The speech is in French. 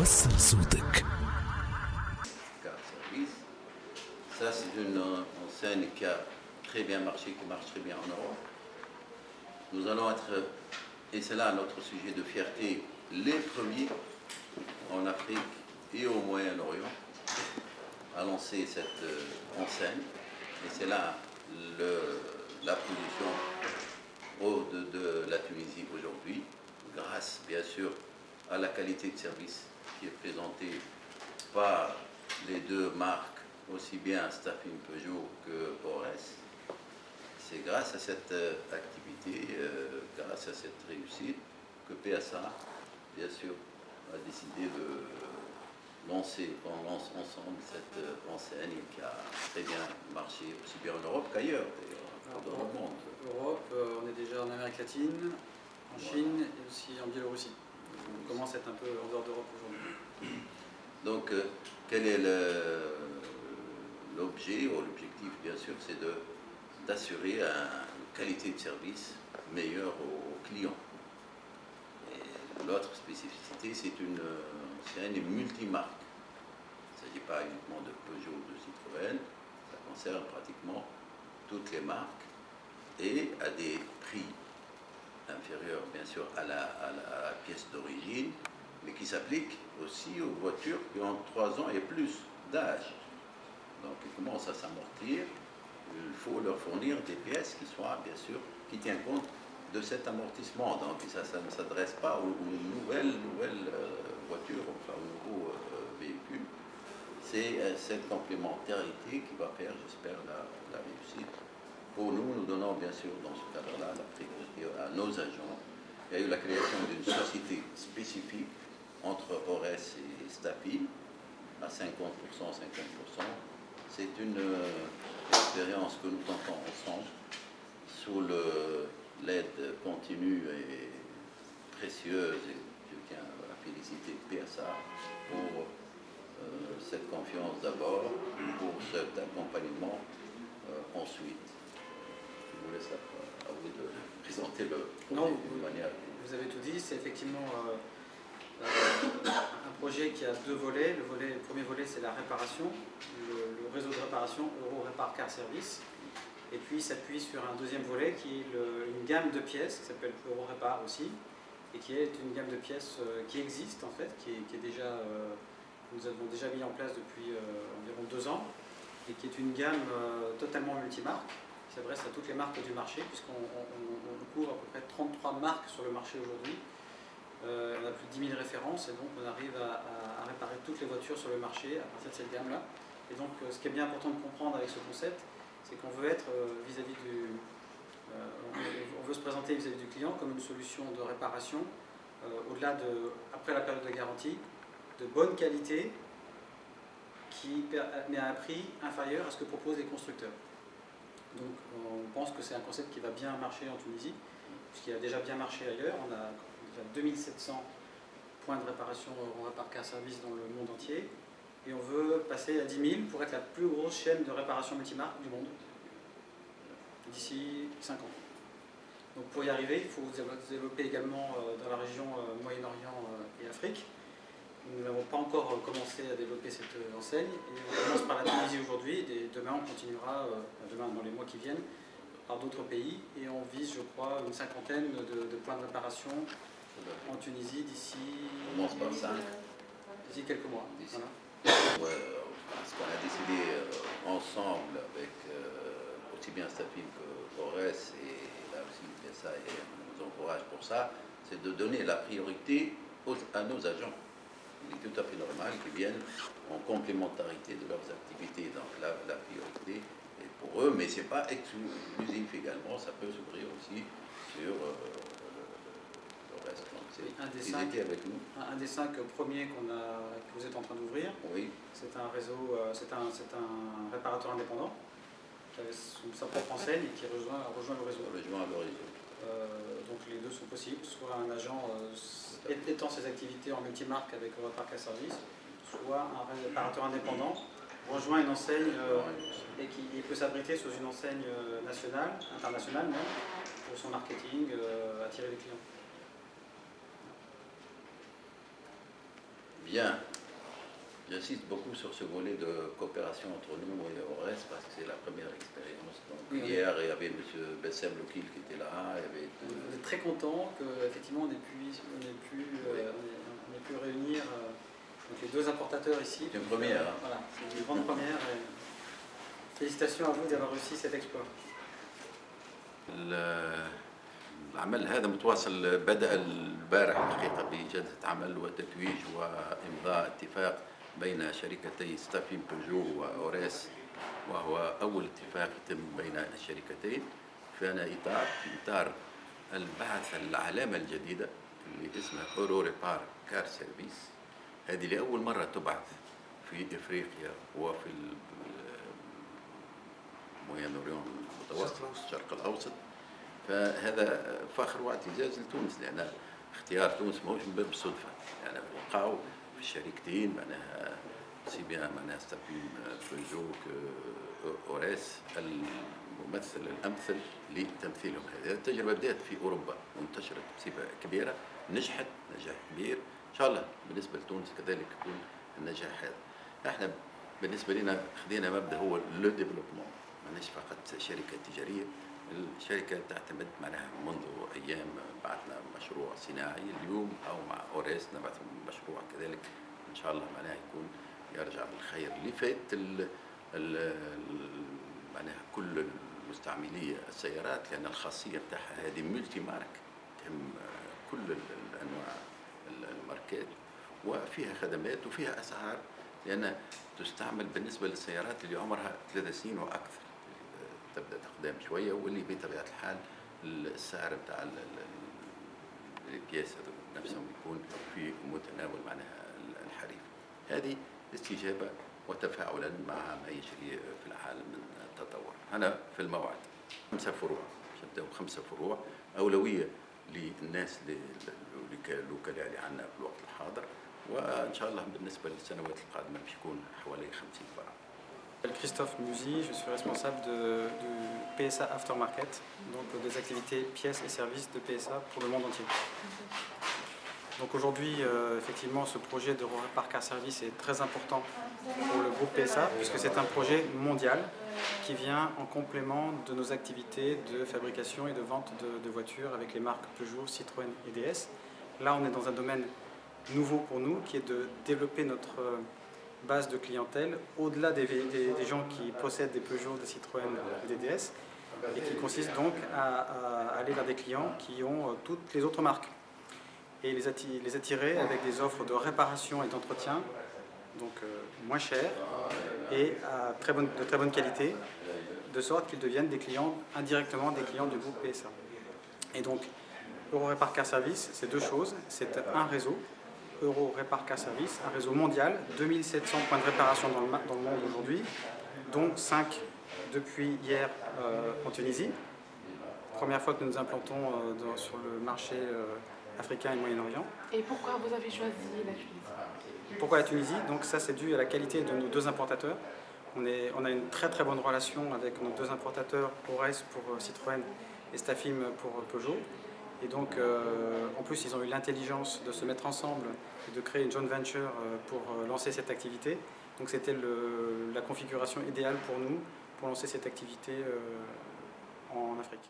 وصل صوتك. Car Service, ça c'est une enseigne qui a très bien marché, qui marche très bien en Europe. Nous allons être, et c'est là notre sujet de fierté, les premiers en Afrique et au Moyen-Orient à lancer cette enseigne. Et c'est là la position de la Tunisie aujourd'hui, grâce bien sûr à la qualité de service qui est présentée par les deux marques, aussi bien Stafim Peugeot que Ores. C'est grâce à cette activité, grâce à cette réussite, que PSA, bien sûr, a décidé de lancer, qu'on lance ensemble cette enseigne qui a très bien marché, aussi bien en Europe qu'ailleurs, d'ailleurs, dans le monde. Europe, on est déjà en Amérique latine, en Chine et aussi en Biélorussie. On commence à être un peu en dehors d'Europe aujourd'hui. Donc, quel est l'objet ou l'objectif, bien sûr, c'est d'assurer une qualité de service meilleure aux clients. Et l'autre spécificité, c'est une enseigne multimarque. Il ne s'agit pas uniquement de Peugeot ou de Citroën, ça concerne pratiquement toutes les marques et à des prix inférieurs, bien sûr, à la pièce d'origine, mais qui s'appliquent aussi aux voitures qui ont 3 ans et plus d'âge. Donc, ils commencent à s'amortir. Il faut leur fournir des pièces qui soient, bien sûr, qui tiennent compte de cet amortissement. Donc, ça ne s'adresse pas aux nouvelles voitures, enfin aux nouveaux véhicules. C'est cette complémentarité qui va faire, j'espère, la réussite. Pour nous, nous donnons, bien sûr, dans ce cadre-là, la priorité à nos agents. Il y a eu la création d'une société spécifique entre Ores et Stafim, à 50%, 50%. C'est une expérience que nous tentons ensemble sous l'aide continue et précieuse, et je tiens à féliciter PSA pour cette confiance d'abord, pour cet accompagnement ensuite. Je vous laisse à vous de présenter le projet d'une manière. Vous avez tout dit, c'est effectivement un projet qui a 2 volets. Le premier volet, c'est la réparation, le réseau de réparation Euro-Répar Car Service. Et puis, il s'appuie sur un deuxième volet qui est une gamme de pièces qui s'appelle Euro-Répar aussi, et qui est une gamme de pièces qui existe en fait, qui est déjà, nous avons déjà mis en place depuis environ 2 ans, et qui est une gamme totalement multimarque, qui s'adresse à toutes les marques du marché, puisqu'on couvre à peu près 33 marques sur le marché aujourd'hui. On a plus de 10 000 références et donc on arrive à réparer toutes les voitures sur le marché à partir de cette gamme-là. Et donc ce qui est bien important de comprendre avec ce concept, c'est qu'on veut être vis-à-vis on veut se présenter vis-à-vis du client comme une solution de réparation au-delà après la période de garantie, de bonne qualité, mais à un prix inférieur à ce que proposent les constructeurs. Donc on pense que c'est un concept qui va bien marcher en Tunisie, puisqu'il a déjà bien marché ailleurs. On a déjà 2700 points de réparation Euro-Répar Car Service dans le monde entier. Et on veut passer à 10 000 pour être la plus grosse chaîne de réparation multimarque du monde d'ici 5 ans. Donc pour y arriver, il faut se développer également dans la région Moyen-Orient et Afrique. Nous n'avons pas encore commencé à développer cette enseigne. Et on commence par la Tunisie aujourd'hui, et demain on continuera, demain dans les mois qui viennent, par d'autres pays. Et on vise, je crois, une 50aine de points de réparation en Tunisie d'ici quelques mois. Voilà. Ce qu'on a décidé ensemble avec aussi bien Stafim que Ores, et là aussi PSA et on nous encourage pour ça, c'est de donner la priorité à nos agents. Il est tout à fait normal qu'ils viennent en complémentarité de leurs activités. Donc la priorité est pour eux, mais ce n'est pas exclusif également, ça peut s'ouvrir aussi sur le reste. Donc ils étaient avec nous. Un des 5 premiers que vous êtes en train d'ouvrir, oui. C'est un réseau, c'est un réparateur indépendant qui avait sa propre enseigne et qui rejoint le réseau. Donc les deux sont possibles, soit un agent étant ses activités en multimarque avec Euro-Répar Car Service, soit un réparateur indépendant rejoint une enseigne et qui peut s'abriter sous une enseigne nationale, internationale même, pour son marketing, attirer les clients. Bien. J'insiste beaucoup sur ce volet de coopération entre nous et Ores parce que c'est la première expérience. Donc, oui, hier, il y avait M. Bessem Lokil qui était là. Il y avait on est très content qu'effectivement on ait pu réunir donc les deux importateurs ici. C'est une première. Hein. Voilà, c'est une grande première. Et félicitations à vous d'avoir réussi cet exploit. العمل هذا متواصل بدأ البارح الحقيقة بجلسة عمل وتتويج وإمضاء اتفاق بين شركتي ستافين بيجو وأوريس، وهو أول اتفاق يتم بين الشركتين في إطار البحث عن العلامة الجديدة اللي اسمها أورو ريبار كار سيرفيس. هذه لأول مرة تبعث في إفريقيا وفي الموين أوريون المتوسط الشرق الأوسط. فهذا فخر واعتزاز لتونس، لأن اختيار تونس ماهوش من باب الصدفة، يعني وقعوا في الشركتين معناها سي بيان معناها ستافين بيجو أوريس الممثل الأمثل لتمثيلهم. هذه التجربة بدأت في أوروبا وانتشرت بصفة كبيرة، نجحت نجاح كبير. إن شاء الله بالنسبة لتونس كذلك يكون النجاح هذا. احنا بالنسبة لنا خذينا مبدأ هو لو ديفلوبمون، ماناش فقط شركة تجارية. الشركة تعتمد معناها منذ أيام بعثنا مشروع صناعي، اليوم أو مع أوريس نبعث مشروع كذلك إن شاء الله معناها يكون يرجع بالخير لفائدة معناها كل المستعملية السيارات، لأن الخاصية بتاعها هذه ملتي مارك تهم كل الأنواع الماركات، وفيها خدمات وفيها أسعار، لأن تستعمل بالنسبة للسيارات اللي عمرها 3 سنين وأكثر تبدأ تقدام شوية، واللي بطبيعة الحال السعر بتاع البياس نفسهم يكون في متناول معناها الحريف. هذه استجابة وتفاعلا مع ما يجري في العالم من التطور. أنا في الموعد 5 فروع، نبدأ ب5 فروع أولوية للناس الوكلاء اللي عندنا في الوقت الحاضر، وإن شاء الله بالنسبة للسنوات القادمة باش يكون حوالي 50 فرع. Christophe Musi, je suis responsable du PSA Aftermarket, donc des activités pièces et services de PSA pour le monde entier. Donc aujourd'hui, effectivement, ce projet de Repar Car Service est très important pour le groupe PSA, puisque c'est un projet mondial qui vient en complément de nos activités de fabrication et de vente de voitures avec les marques Peugeot, Citroën et DS. Là, on est dans un domaine nouveau pour nous, qui est de développer notre base de clientèle au-delà des gens qui possèdent des Peugeot, des Citroën et des DS, et qui consiste donc à aller vers des clients qui ont toutes les autres marques et les attirer avec des offres de réparation et d'entretien, donc moins chères et de très bonne qualité, de sorte qu'ils deviennent des clients indirectement des clients du groupe PSA. Et donc Euro Repar Car Service, c'est 2 choses, c'est un réseau, Euro Repar Car Service, un réseau mondial, 2700 points de réparation dans le monde aujourd'hui, dont 5 depuis hier en Tunisie. Première fois que nous nous implantons sur le marché africain et Moyen-Orient. Et pourquoi vous avez choisi la Tunisie? Pourquoi la Tunisie? Donc ça, c'est dû à la qualité de nos 2 importateurs. On a une très très bonne relation avec nos 2 importateurs, Ores pour Citroën et Stafim pour Peugeot. Et donc, en plus, ils ont eu l'intelligence de se mettre ensemble et de créer une joint venture pour lancer cette activité. Donc c'était la configuration idéale pour nous, pour lancer cette activité en Afrique.